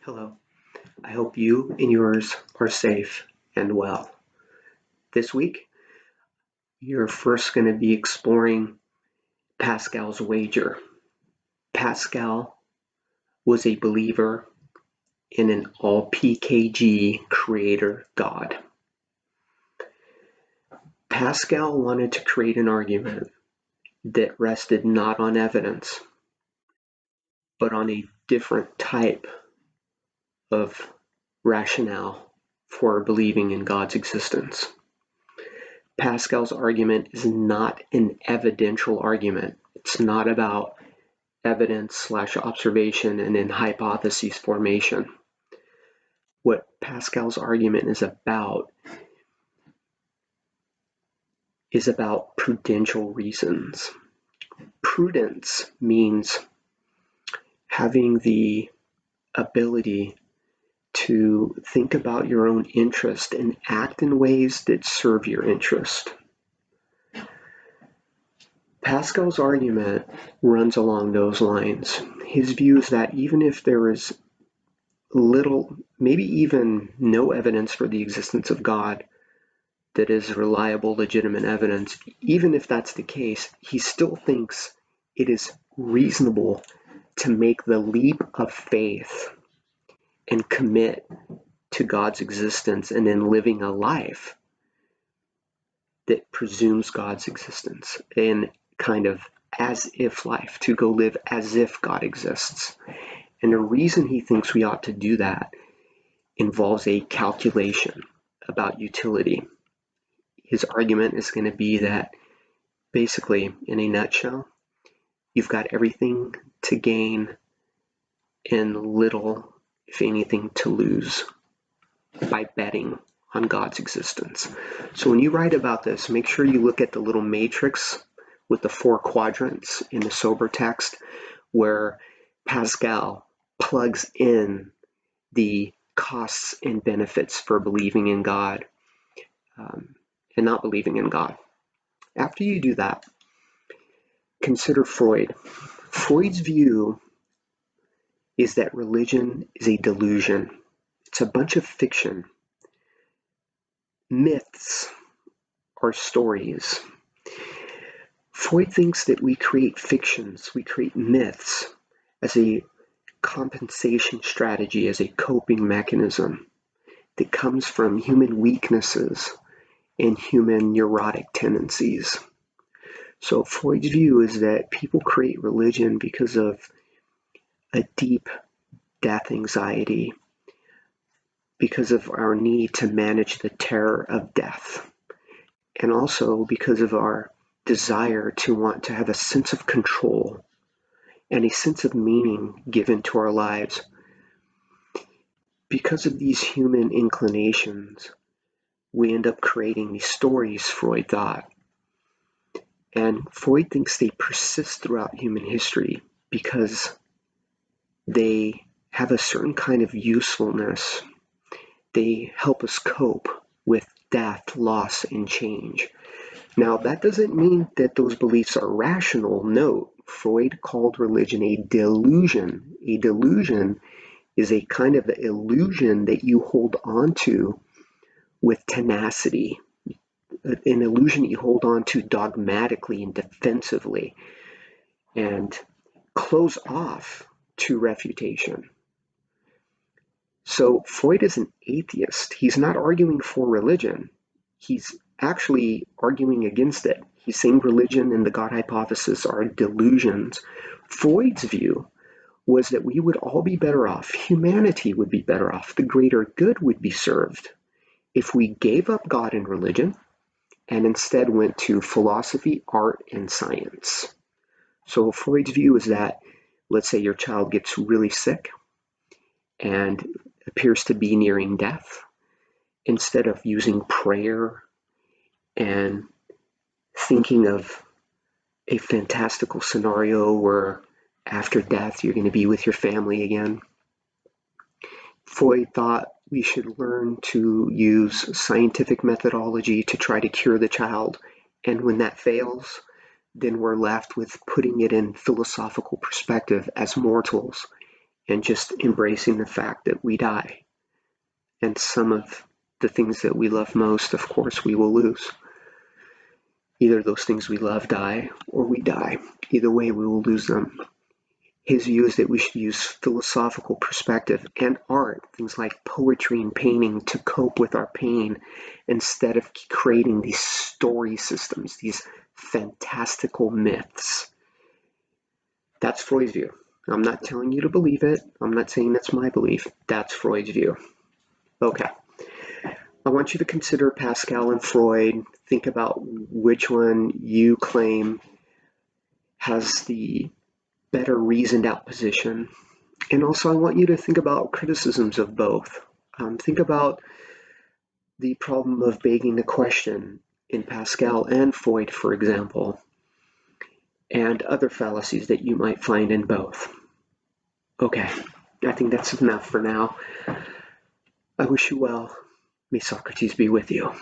Hello. I hope you and yours are safe and well. This week, you're first going to be exploring Pascal's wager. Pascal was a believer in an all PKG creator God. Pascal wanted to create an argument that rested not on evidence, but on a different type of rationale for believing in God's existence. Pascal's argument is not an evidential argument. It's not about evidence/observation and then hypothesis formation. What Pascal's argument is about prudential reasons. Prudence means having the ability to think about your own interest and act in ways that serve your interest. Pascal's argument runs along those lines. His view is that even if there is little, maybe even no evidence for the existence of God that is reliable, legitimate evidence, even if that's the case, he still thinks it is reasonable to make the leap of faith and commit to God's existence and then living a life that presumes God's existence in kind of as if life, to go live as if God exists. And the reason he thinks we ought to do that involves a calculation about utility. His argument is going to be that basically, in a nutshell, you've got everything to gain and little, if anything, to lose by betting on God's existence. So when you write about this, make sure you look at the little matrix with the 4 quadrants in the sober text where Pascal plugs in the costs and benefits for believing in God and not believing in God. After you do that, consider Freud. Freud's view is that religion is a delusion. It's a bunch of fiction. Myths are stories. Freud thinks that we create fictions, we create myths as a compensation strategy, as a coping mechanism that comes from human weaknesses and human neurotic tendencies. So Freud's view is that people create religion because of a deep death anxiety, because of our need to manage the terror of death, and also because of our desire to want to have a sense of control and a sense of meaning given to our lives. Because of these human inclinations, we end up creating these stories, Freud thought. And Freud thinks they persist throughout human history because they have a certain kind of usefulness. They help us cope with death, loss, and change. Now, that doesn't mean that those beliefs are rational. No, Freud called religion a delusion. A delusion is a kind of illusion that you hold on to with tenacity, an illusion that you hold on to dogmatically and defensively and close off to refutation. So Freud is an atheist. He's not arguing for religion. He's actually arguing against it. He's saying religion and the God hypothesis are delusions. Freud's view was that we would all be better off. Humanity would be better off. The greater good would be served if we gave up God and religion and instead went to philosophy, art, and science. So Freud's view is that, let's say your child gets really sick and appears to be nearing death. Instead of using prayer and thinking of a fantastical scenario where after death you're going to be with your family again, Freud thought we should learn to use scientific methodology to try to cure the child, and when that fails, then we're left with putting it in philosophical perspective as mortals and just embracing the fact that we die. And some of the things that we love most, of course, we will lose. Either those things we love die or we die. Either way, we will lose them. His view is that we should use philosophical perspective and art, things like poetry and painting, to cope with our pain instead of creating these story systems, these fantastical myths. That's Freud's view. I'm not telling you to believe it. I'm not saying that's my belief. That's Freud's view. Okay. I want you to consider Pascal and Freud. Think about which one you claim has the better reasoned out position. And also, I want you to think about criticisms of both. Think about the problem of begging the question in Pascal and Freud, for example, and other fallacies that you might find in both. Okay, I think that's enough for now. I wish you well. May Socrates be with you.